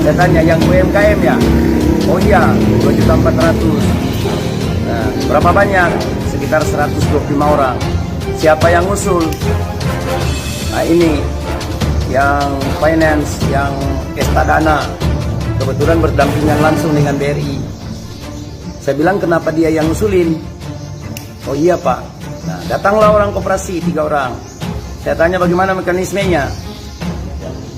Saya tanya yang UMKM ya? Oh iya, 2.400.000. Nah, berapa banyak? Sekitar 125 orang. Siapa yang usul? Nah, ini yang finance, yang Estadana, kebetulan berdampingan langsung dengan BRI. Saya bilang kenapa dia yang usulin? Oh iya Pak. Nah, datanglah orang koperasi 3 orang. Saya tanya bagaimana mekanismenya.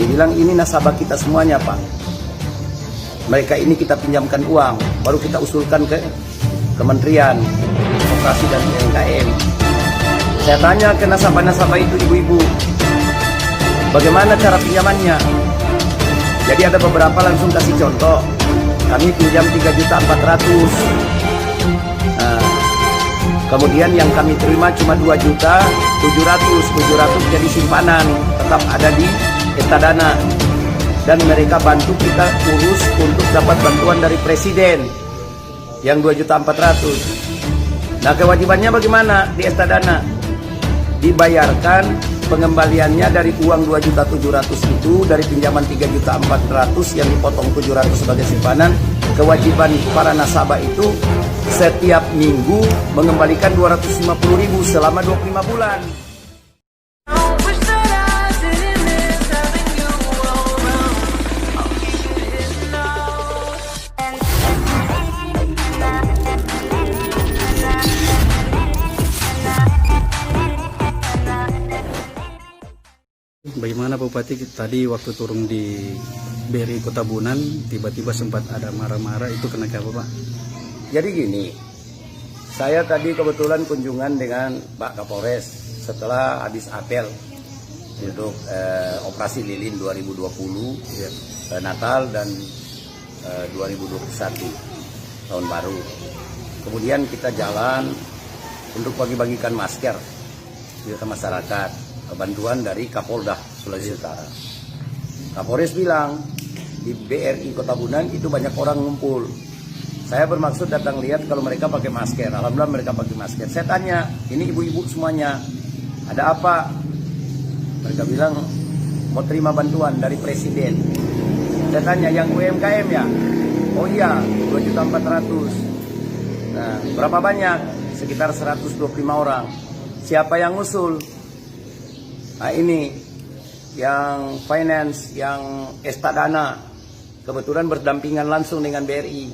Dia bilang ini nasabah kita semuanya Pak. Mereka ini kita pinjamkan uang, baru kita usulkan ke Kementerian Koperasi dan UMKM. Saya tanya ke nasabah-nasabah itu ibu-ibu, bagaimana cara pinjamannya? Jadi ada beberapa langsung kasih contoh. Kami pinjam 3.400.000. Nah, kemudian yang kami terima cuma 2.700.000. 700 jadi simpanan, tetap ada di Estadana. Dan mereka bantu kita urus untuk dapat bantuan dari Presiden yang 2.400.000. Nah, kewajibannya bagaimana di Estadana? Dibayarkan pengembaliannya dari uang 2.700.000 itu, dari pinjaman 3.400.000 yang dipotong 700 sebagai simpanan. Kewajiban para nasabah itu setiap minggu mengembalikan 250.000 selama 25 bulan. Bagaimana Pak Bupati, tadi waktu turun di BRI Kota Bunan tiba-tiba sempat ada marah-marah, itu kenapa Pak? Jadi gini, saya tadi kebetulan kunjungan dengan Pak Kapolres setelah habis apel untuk operasi lilin 2020, ya, Natal dan 2021 tahun baru. Kemudian kita jalan untuk bagi-bagikan masker ke masyarakat, bantuan dari Kapolda Sulawesi Utara. Kapolres bilang di BRI Kota Bunan itu banyak orang ngumpul. Saya bermaksud datang lihat kalau mereka pakai masker. Alhamdulillah mereka pakai masker. Saya tanya, ini ibu-ibu semuanya, ada apa? Mereka bilang mau terima bantuan dari Presiden. Saya tanya, yang UMKM ya? Oh iya, 2.400.000. Nah, berapa banyak? Sekitar 125 orang. Siapa yang usul? Nah, ini yang finance, yang Estadana, kebetulan berdampingan langsung dengan BRI.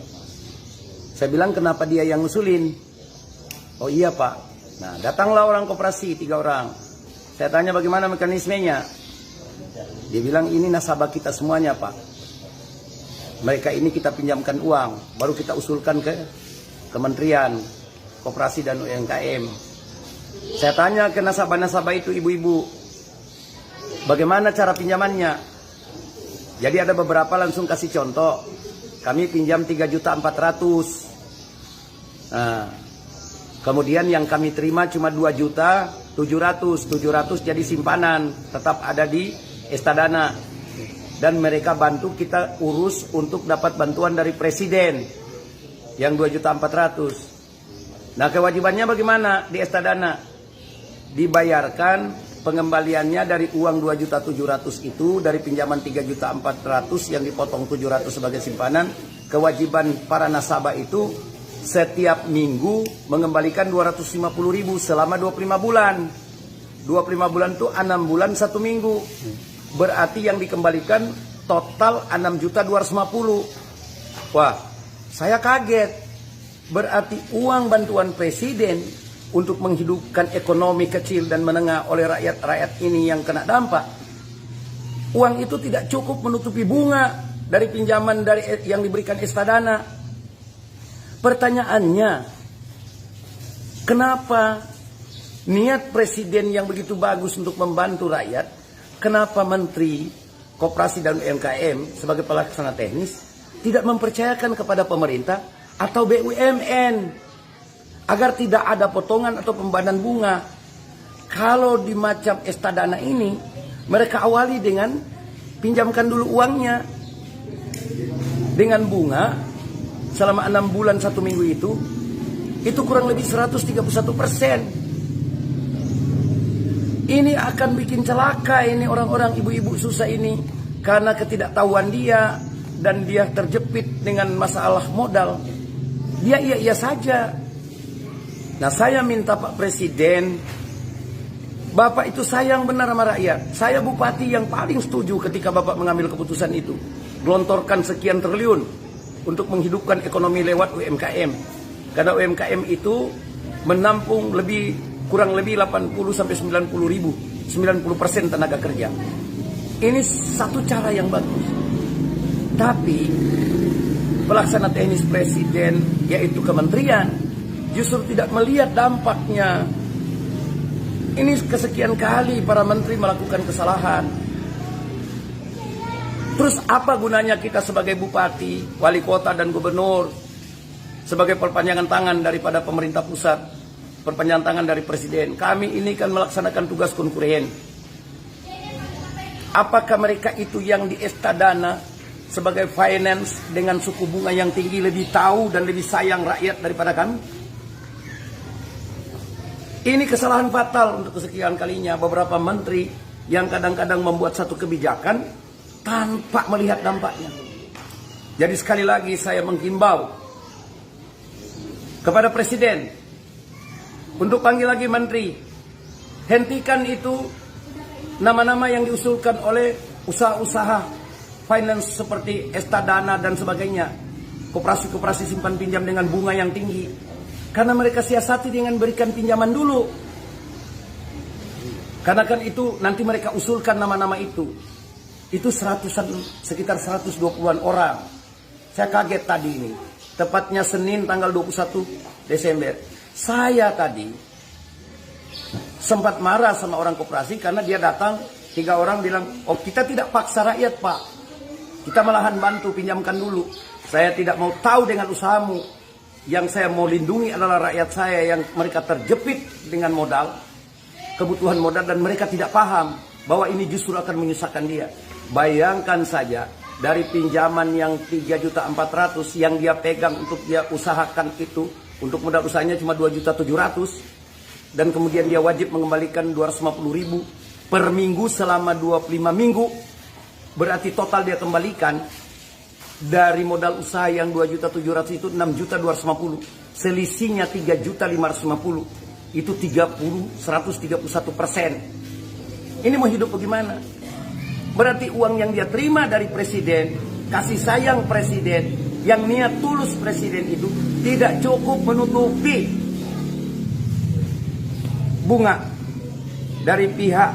Saya bilang kenapa dia yang ngusulin? Oh iya Pak. Nah, datanglah orang koperasi 3 orang. Saya tanya bagaimana mekanismenya. Dia bilang ini nasabah kita semuanya Pak. Mereka ini kita pinjamkan uang, baru kita usulkan ke Kementerian Koperasi dan UMKM. Saya tanya ke nasabah-nasabah itu ibu-ibu, bagaimana cara pinjamannya? Jadi ada beberapa langsung kasih contoh. Kami pinjam 3.400.000. Nah, kemudian yang kami terima cuma 2.700.000. 700 jadi simpanan, tetap ada di Estadana. Dan mereka bantu kita urus untuk dapat bantuan dari Presiden yang 2.400.000. Nah, kewajibannya bagaimana di Estadana? Dibayarkan pengembaliannya dari uang 2.700.000 itu, dari pinjaman 3.400.000 yang dipotong 700 sebagai simpanan. Kewajiban para nasabah itu setiap minggu mengembalikan 250.000 selama 25 bulan. 25 bulan itu 6 bulan 1 minggu. Berarti yang dikembalikan total 6.250.000. Wah, saya kaget. Berarti uang bantuan Presiden untuk menghidupkan ekonomi kecil dan menengah oleh rakyat-rakyat ini yang kena dampak, uang itu tidak cukup menutupi bunga dari pinjaman dari yang diberikan Estadana. Pertanyaannya, kenapa niat Presiden yang begitu bagus untuk membantu rakyat, kenapa Menteri Koperasi dan UMKM sebagai pelaksana teknis tidak mempercayakan kepada pemerintah atau BUMN agar tidak ada potongan atau pembayaran bunga? Kalau di macam Estadana ini, mereka awali dengan pinjamkan dulu uangnya dengan bunga selama 6 bulan 1 minggu itu kurang lebih 131%. Ini akan bikin celaka ini orang-orang ibu-ibu susah ini karena ketidaktahuan dia dan dia terjepit dengan masalah modal, dia iya-iya saja. Nah, saya minta Pak Presiden, Bapak itu sayang benar sama rakyat. Saya bupati yang paling setuju ketika Bapak mengambil keputusan itu. Gelontorkan sekian triliun untuk menghidupkan ekonomi lewat UMKM. Karena UMKM itu menampung kurang lebih 80 sampai 90% tenaga kerja. Ini satu cara yang bagus. Tapi pelaksana teknis Presiden, yaitu kementerian, justru tidak melihat dampaknya. Ini kesekian kali para menteri melakukan kesalahan. Terus apa gunanya kita sebagai bupati, wali kota, dan gubernur sebagai perpanjangan tangan daripada pemerintah pusat, perpanjangan tangan dari presiden? Kami ini kan melaksanakan tugas konkuren. Apakah mereka itu yang di Estadana sebagai finance dengan suku bunga yang tinggi lebih tahu dan lebih sayang rakyat daripada kami? Ini kesalahan fatal untuk kesekian kalinya beberapa menteri yang kadang-kadang membuat satu kebijakan tanpa melihat dampaknya. Jadi sekali lagi saya menghimbau kepada Presiden untuk panggil lagi menteri, hentikan itu nama-nama yang diusulkan oleh usaha-usaha finance seperti Estadana dan sebagainya, koperasi-koperasi simpan pinjam dengan bunga yang tinggi. Karena mereka siasati dengan berikan pinjaman dulu. Karena kan itu nanti mereka usulkan nama-nama itu. Itu sekitar 120-an orang. Saya kaget tadi ini. Tepatnya Senin tanggal 21 Desember. Saya tadi sempat marah sama orang koperasi karena dia datang 3 orang bilang, oh kita tidak paksa rakyat Pak. Kita malahan bantu, pinjamkan dulu. Saya tidak mau tahu dengan usahamu. Yang saya mau lindungi adalah rakyat saya yang mereka terjepit dengan modal, kebutuhan modal, dan mereka tidak paham bahwa ini justru akan menyusahkan dia. Bayangkan saja dari pinjaman yang 3.400.000 yang dia pegang untuk dia usahakan itu, untuk modal usahanya cuma 2.700.000, dan kemudian dia wajib mengembalikan 250.000 per minggu selama 25 minggu. Berarti total dia kembalikan dari modal usaha yang 2.700.000 itu 6.250.000. Selisihnya 3.550.000. Itu 131%. Ini mau hidup bagaimana? Berarti uang yang dia terima dari presiden, kasih sayang presiden, yang niat tulus presiden itu tidak cukup menutupi bunga dari pihak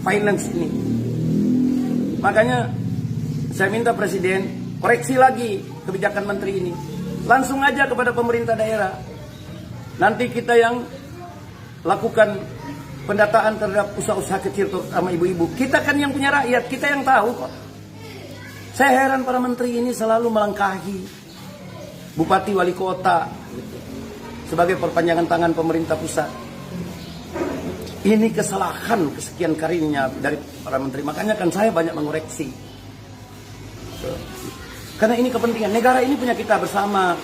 finance ini. Makanya saya minta presiden koreksi lagi kebijakan menteri ini. Langsung aja kepada pemerintah daerah. Nanti kita yang lakukan pendataan terhadap usaha-usaha kecil terutama ibu-ibu. Kita kan yang punya rakyat, kita yang tahu kok. Saya heran para menteri ini selalu melangkahi bupati wali kota sebagai perpanjangan tangan pemerintah pusat. Ini kesalahan kesekian kalinya dari para menteri. Makanya kan saya banyak mengoreksi. Karena ini kepentingan negara, ini punya kita bersama.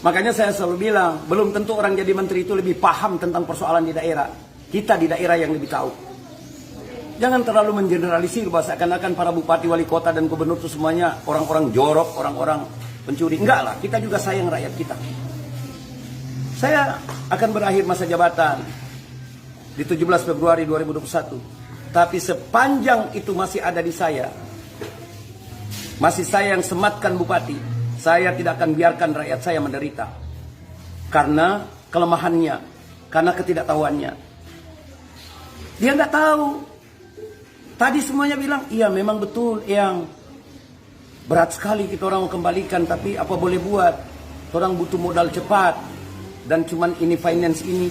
Makanya saya selalu bilang, belum tentu orang jadi menteri itu lebih paham tentang persoalan di daerah. Kita di daerah yang lebih tahu. Jangan terlalu mengeneralisir bahwa seakan-akan para bupati, wali kota, dan gubernur itu semuanya orang-orang jorok, orang-orang pencuri. Enggak lah, kita juga sayang rakyat kita. Saya akan berakhir masa jabatan di 17 Februari 2021. Tapi sepanjang itu masih ada di saya, masih saya yang sematkan bupati, saya tidak akan biarkan rakyat saya menderita. Karena kelemahannya, karena ketidaktahuannya. Dia nggak tahu. Tadi semuanya bilang, iya memang betul yang berat sekali kita orang mau kembalikan, tapi apa boleh buat? Orang butuh modal cepat. Dan cuman ini finance ini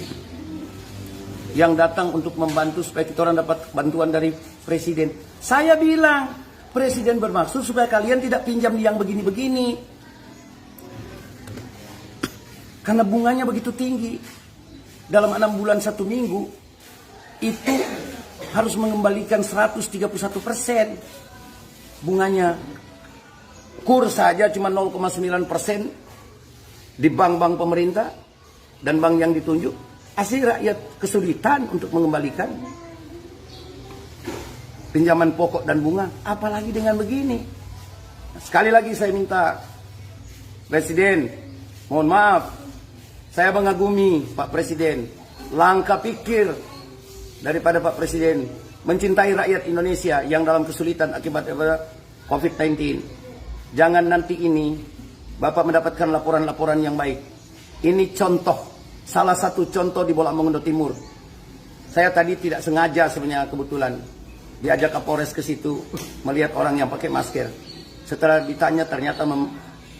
yang datang untuk membantu supaya kita orang dapat bantuan dari presiden. Saya bilang, presiden bermaksud supaya kalian tidak pinjam yang begini-begini. Karena bunganya begitu tinggi. Dalam 6 bulan 1 minggu, itu harus mengembalikan 131% bunganya. Kur saja cuma 0,9% di bank-bank pemerintah dan bank yang ditunjuk. Asli rakyat kesulitan untuk mengembalikan pinjaman pokok dan bunga, apalagi dengan begini. Sekali lagi saya minta Presiden, mohon maaf, saya mengagumi Pak Presiden, langkah pikir daripada Pak Presiden mencintai rakyat Indonesia yang dalam kesulitan akibat COVID-19. Jangan nanti ini Bapak mendapatkan laporan-laporan yang baik. Ini contoh, salah satu contoh di Bolak Mongondo Timur. Saya tadi tidak sengaja sebenarnya, kebetulan diajak Kapolres ke situ melihat orang yang pakai masker. Setelah ditanya ternyata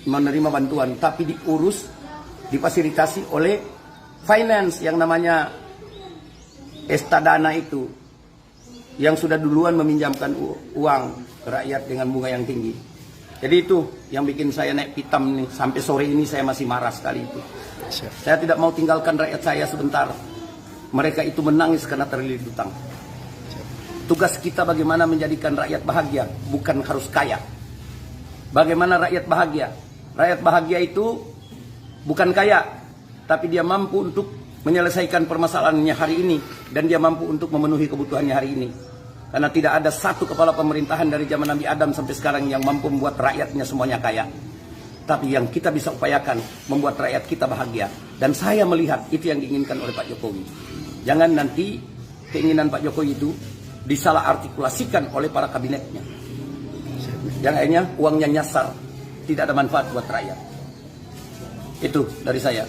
menerima bantuan, tapi diurus, difasilitasi oleh finance yang namanya Estadana itu, yang sudah duluan meminjamkan uang ke rakyat dengan bunga yang tinggi. Jadi itu yang bikin saya naik pitam nih. Sampai sore ini saya masih marah sekali itu. Saya tidak mau tinggalkan rakyat saya sebentar. Mereka itu menangis karena terlilit hutang. Tugas kita bagaimana menjadikan rakyat bahagia, bukan harus kaya. Bagaimana rakyat bahagia? Rakyat bahagia itu bukan kaya, tapi dia mampu untuk menyelesaikan permasalahannya hari ini, dan dia mampu untuk memenuhi kebutuhannya hari ini. Karena tidak ada satu kepala pemerintahan dari zaman Nabi Adam sampai sekarang yang mampu membuat rakyatnya semuanya kaya. Tapi yang kita bisa upayakan membuat rakyat kita bahagia. Dan saya melihat itu yang diinginkan oleh Pak Jokowi. Jangan nanti keinginan Pak Jokowi itu disalah artikulasikan oleh para kabinetnya. Yang akhirnya uangnya nyasar, tidak ada manfaat buat rakyat. Itu dari saya.